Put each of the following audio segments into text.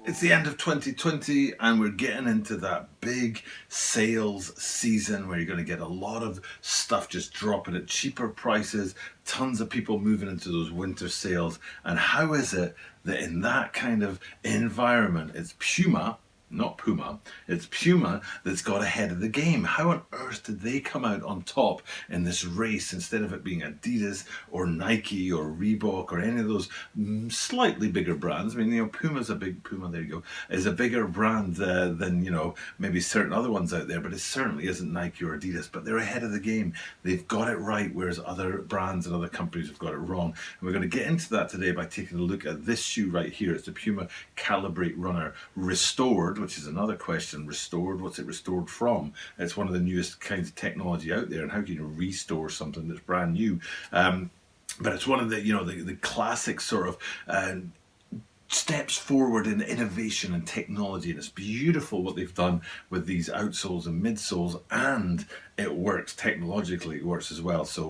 It's the end of 2020 and we're getting into that big sales season where you're going to get a lot of stuff just dropping at cheaper prices, tons of people moving into those winter sales. And how is it that in that kind of environment, it's Puma, not Puma, it's Puma that's got ahead of the game? How on earth did they come out on top in this race instead of it being Adidas or Nike or Reebok or any of those slightly bigger brands? I mean, Puma's a big, Puma, there you go, is a bigger brand than, maybe certain other ones out there, but it certainly isn't Nike or Adidas, but they're ahead of the game. They've got it right, whereas other brands and other companies have got it wrong. And we're going to get into that today by taking a look at this shoe right here. It's the Puma Calibrate Runner Restored, which is another question. Restored, what's it restored from? It's one of the newest kinds of technology out there, and how can you restore something that's brand new? But it's one of the classic sort of steps forward in innovation and technology, and it's beautiful what they've done with these outsoles and midsoles, and it works technologically, it works as well. So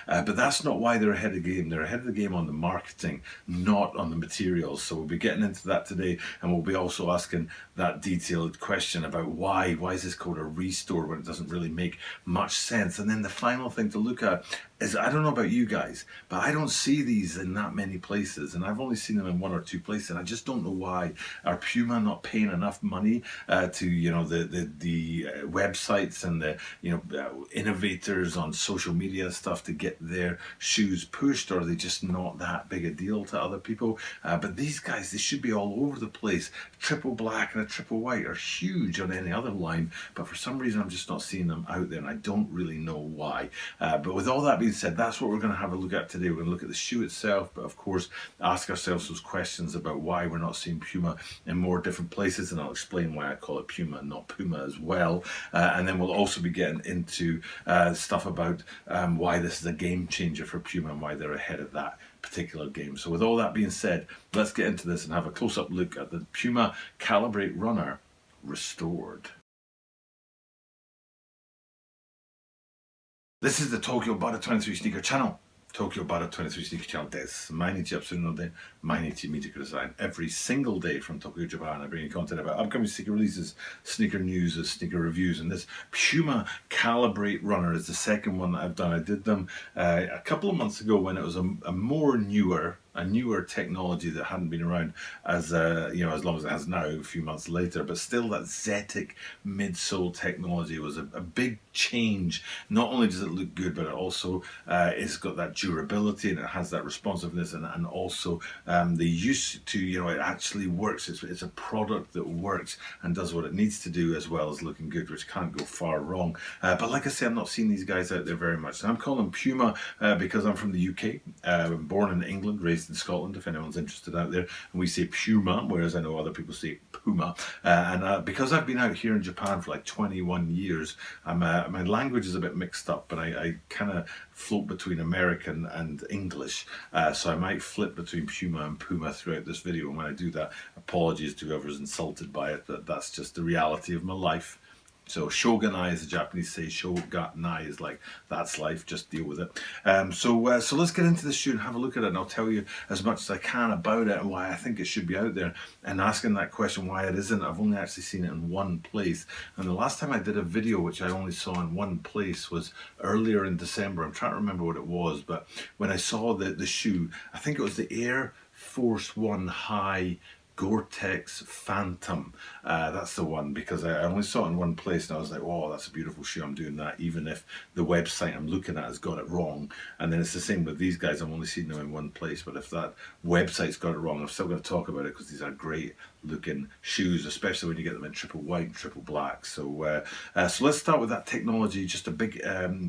but that's not why they're ahead of the game. They're ahead of the game on the marketing, not on the materials. So we'll be getting into that today, and we'll be also asking that detailed question about why is this called a restore when it doesn't really make much sense. And then the final thing to look at is, I don't know about you guys, but I don't see these in that many places, and I've only seen them in one or two places, and I just don't know why. Are Puma not paying enough money to the websites and the innovators on social media and stuff to get their shoes pushed, or are they just not that big a deal to other people? But these guys, they should be all over the place. Triple black and a triple white are huge on any other line, but for some reason I'm just not seeing them out there, and I don't really know why. But with all that being said, that's what we're going to have a look at today. We're going to look at the shoe itself, but of course ask ourselves those questions about why we're not seeing Puma in more different places, and I'll explain why I call it Puma and not Puma as well. And then we'll also be getting into stuff about why this is a game changer for Puma and why they're ahead of that particular game. So with all that being said, let's get into this and have a close-up look at the Puma Calibrate Runner Restored. This is the Tokyo Bada 23 Sneaker Channel. Tokyo Bada 23 Sneaker Channel です。毎日アップするので、毎日見てください. Every single day from Tokyo, Japan, I bring you content about upcoming sneaker releases, sneaker news, sneaker reviews, and this Puma Calibrate Runner is the second one that I've done. I did them a couple of months ago when it was a newer technology that hadn't been around as long as it has now, a few months later. But still, that Zetic midsole technology was a big change. Not only does it look good, but it also it's got that durability, and it has that responsiveness, and also the use to, it actually works. It's a product that works and does what it needs to do, as well as looking good, which can't go far wrong. But like I say, I'm not seeing these guys out there very much. And I'm calling them Puma because I'm from the UK. I'm born in England, raised in Scotland, if anyone's interested out there, and we say Puma, whereas I know other people say Puma. And because I've been out here in Japan for like 21 years, my language is a bit mixed up, but I kind of float between American and English, so I might flip between Puma and Puma throughout this video, and when I do that, apologies to whoever's insulted by it, but that's just the reality of my life. So shogunai, as the Japanese say, shogunai is like, that's life, just deal with it. So let's get into this shoe and have a look at it, and I'll tell you as much as I can about it and why I think it should be out there, and asking that question why it isn't. I've only actually seen it in one place, and the last time I did a video which I only saw in one place was earlier in December. I'm trying to remember what it was, but when I saw the shoe, I think it was the Air Force One High Gore-Tex Phantom. That's the one, because I only saw it in one place, and I was like, oh, that's a beautiful shoe, I'm doing that, even if the website I'm looking at has got it wrong. And then it's the same with these guys, I'm only seeing them in one place, but if that website's got it wrong, I'm still going to talk about it, because these are great looking shoes, especially when you get them in triple white and triple black. So so let's start with that technology. Just a big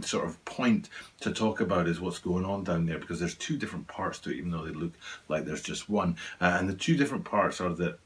sort of point to talk about is what's going on down there, because there's two different parts to it, even though they look like there's just one. And the two different parts are that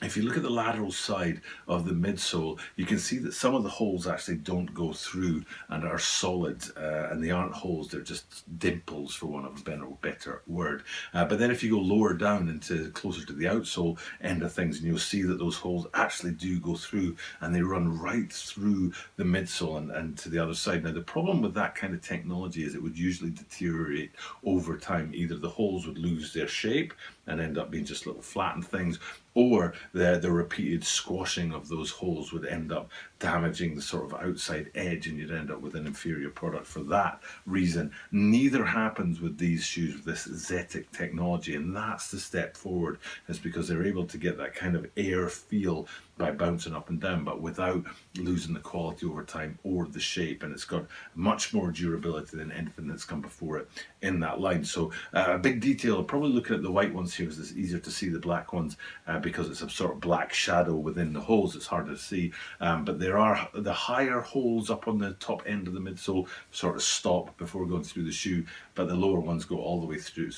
if you look at the lateral side of the midsole, you can see that some of the holes actually don't go through and are solid, and they aren't holes, they're just dimples, for want of a better word. But then if you go lower down into closer to the outsole end of things, and you'll see that those holes actually do go through, and they run right through the midsole and to the other side. Now the problem with that kind of technology is it would usually deteriorate over time. Either the holes would lose their shape and end up being just little flattened things, or the repeated squashing of those holes would end up damaging the sort of outside edge, and you'd end up with an inferior product. For that reason, neither happens with these shoes with this Zetic technology, and that's the step forward, is because they're able to get that kind of air feel by bouncing up and down, but without losing the quality over time or the shape. And it's got much more durability than anything that's come before it in that line. So a big detail, probably looking at the white ones here, because it's easier to see the black ones because it's a sort of black shadow within the holes. It's harder to see, but there are the higher holes up on the top end of the midsole sort of stop before going through the shoe, but the lower ones go all the way through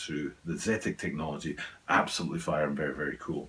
the Zetic technology. Absolutely fire and very, very cool.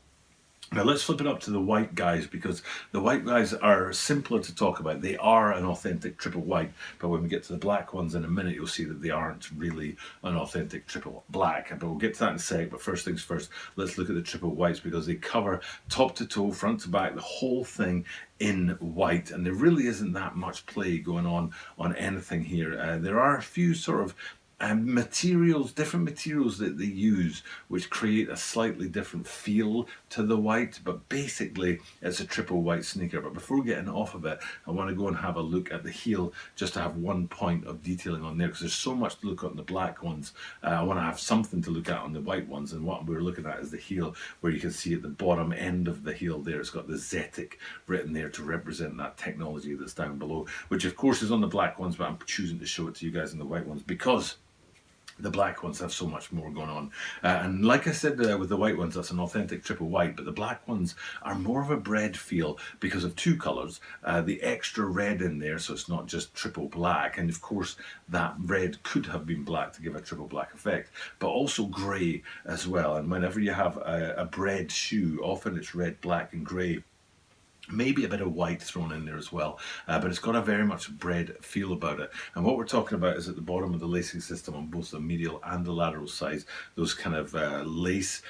Now let's flip it up to the white guys, because the white guys are simpler to talk about. They are an authentic triple white, but when we get to the black ones in a minute, you'll see that they aren't really an authentic triple black. But we'll get to that in a sec. But first things first, let's look at the triple whites, because they cover top to toe, front to back, the whole thing in white, and there really isn't that much play going on anything here. There are a few sort of different materials that they use, which create a slightly different feel to the white, but basically it's a triple white sneaker. But before getting off of it, I want to go and have a look at the heel, just to have one point of detailing on there, because there's so much to look at on the black ones. I want to have something to look at on the white ones, and what we're looking at is the heel, where you can see at the bottom end of the heel there, it's got the Zetic written there to represent that technology that's down below, which of course is on the black ones, but I'm choosing to show it to you guys in the white ones because the black ones have so much more going on. And like I said, with the white ones, that's an authentic triple white, but the black ones are more of a bread feel because of two colours. The extra red in there, so it's not just triple black, and of course that red could have been black to give a triple black effect, but also grey as well. And whenever you have a bread shoe, often it's red, black and grey, maybe a bit of white thrown in there as well, but it's got a very much bread feel about it. And what we're talking about is at the bottom of the lacing system on both the medial and the lateral sides, those kind of lace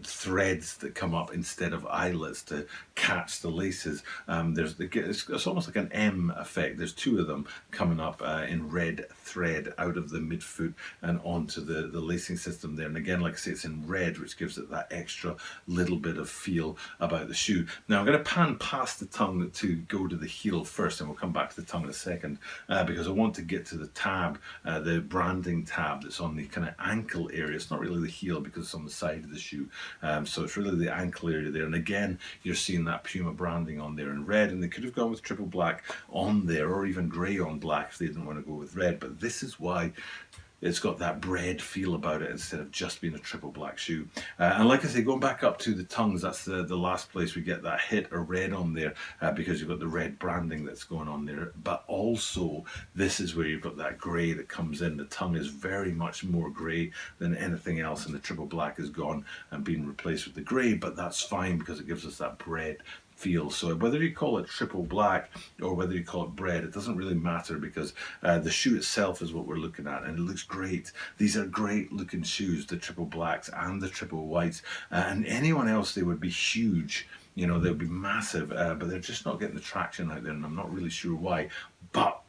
threads that come up instead of eyelets to catch the laces. It's almost like an M effect. There's two of them coming up in red thread out of the midfoot and onto the lacing system there. And again, like I say, it's in red, which gives it that extra little bit of feel about the shoe. Now I'm going to pan past the tongue to go to the heel first, and we'll come back to the tongue in a second, because I want to get to the tab, the branding tab that's on the kind of ankle area. It's not really the heel because it's on the side of the shoe, so it's really the ankle area there. And again, you're seeing that Puma branding on there in red, and they could have gone with triple black on there, or even grey on black if they didn't want to go with red, but this is why it's got that bread feel about it instead of just being a triple black shoe. And like I say, going back up to the tongues, that's the last place we get that hit of red on there, because you've got the red branding that's going on there. But also, this is where you've got that grey that comes in. The tongue is very much more grey than anything else, and the triple black is gone and being replaced with the grey, but that's fine because it gives us that bread feel. So whether you call it triple black or whether you call it bread, it doesn't really matter, because the shoe itself is what we're looking at, and it looks great. These are great looking shoes, the triple blacks and the triple whites, and anyone else, they would be huge, you know, they would be massive, but they're just not getting the traction out there, and I'm not really sure why. But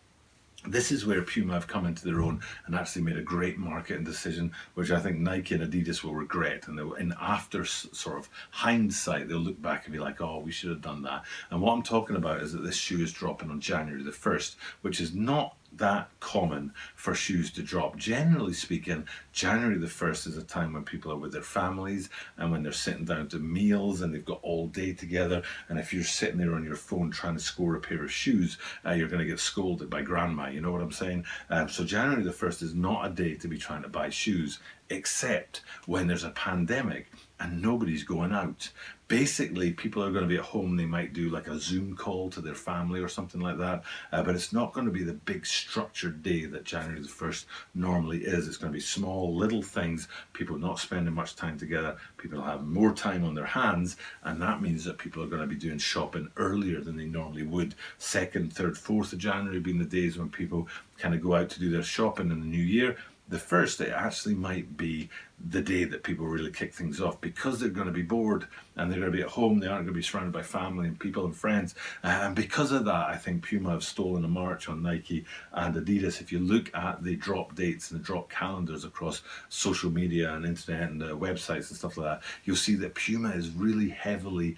this is where Puma have come into their own and actually made a great marketing decision, which I think Nike and Adidas will regret. And in after sort of hindsight, they'll look back and be like, oh, we should have done that. And what I'm talking about is that this shoe is dropping on January the 1st, which is not that common for shoes to drop. Generally speaking, January the 1st is a time when people are with their families and when they're sitting down to meals and they've got all day together. And if you're sitting there on your phone trying to score a pair of shoes, you're going to get scolded by grandma. You know what I'm saying? So January the 1st is not a day to be trying to buy shoes, except when there's a pandemic and nobody's going out. Basically, people are going to be at home. They might do like a Zoom call to their family or something like that, but it's not going to be the big structured day that January the 1st normally is. It's going to be small little things, people not spending much time together, people have more time on their hands, and that means that people are going to be doing shopping earlier than they normally would. 2nd, 3rd, 4th of January being the days when people kind of go out to do their shopping in the new year. The 1st, it actually might be the day that people really kick things off, because they're going to be bored and they're going to be at home. They aren't going to be surrounded by family and people and friends. And because of that, I think Puma have stolen a march on Nike and Adidas. If you look at the drop dates and the drop calendars across social media and internet and websites and stuff like that, you'll see that Puma is really heavily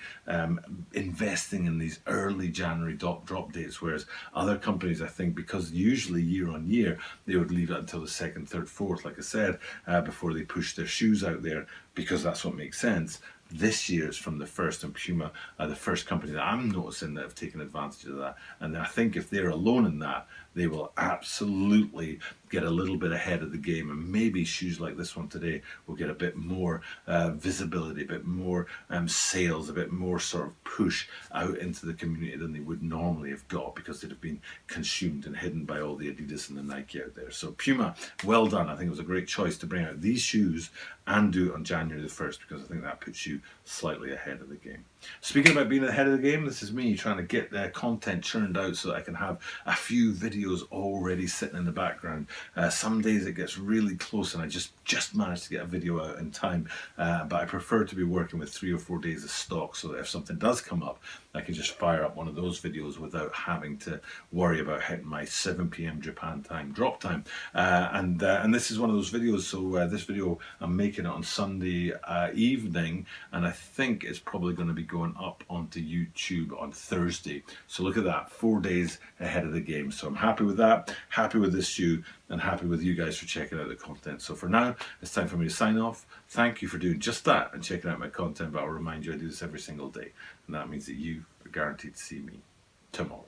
investing in these early January drop dates, whereas other companies, I think, because usually year on year, they would leave it until the 2nd, 3rd, 4th, like I said, before they push their shoes out there, because that's what makes sense. This year is from the first, and Puma are the first company that I'm noticing that have taken advantage of that. And I think if they're alone in that, they will absolutely get a little bit ahead of the game, and maybe shoes like this one today will get a bit more visibility, a bit more sales, a bit more sort of push out into the community than they would normally have got, because they'd have been consumed and hidden by all the Adidas and the Nike out there. So Puma, well done. I think it was a great choice to bring out these shoes and do it on January the 1st, because I think that puts you slightly ahead of the game. Speaking about being ahead of the game, this is me trying to get content churned out so that I can have a few videos already sitting in the background. Some days it gets really close and I just manage to get a video out in time, but I prefer to be working with 3 or 4 days of stock, so that if something does come up, I can just fire up one of those videos without having to worry about hitting my 7 p.m. Japan time drop time. And this is one of those videos. So this video, I'm making it on Sunday evening, and I think it's probably going to be going up onto YouTube on Thursday. So look at that, 4 days ahead of the game. So I'm happy with that, happy with this shoe, and happy with you guys for checking out the content. So for now, it's time for me to sign off. Thank you for doing just that and checking out my content, but I'll remind you I do this every single day, and that means that you are guaranteed to see me tomorrow.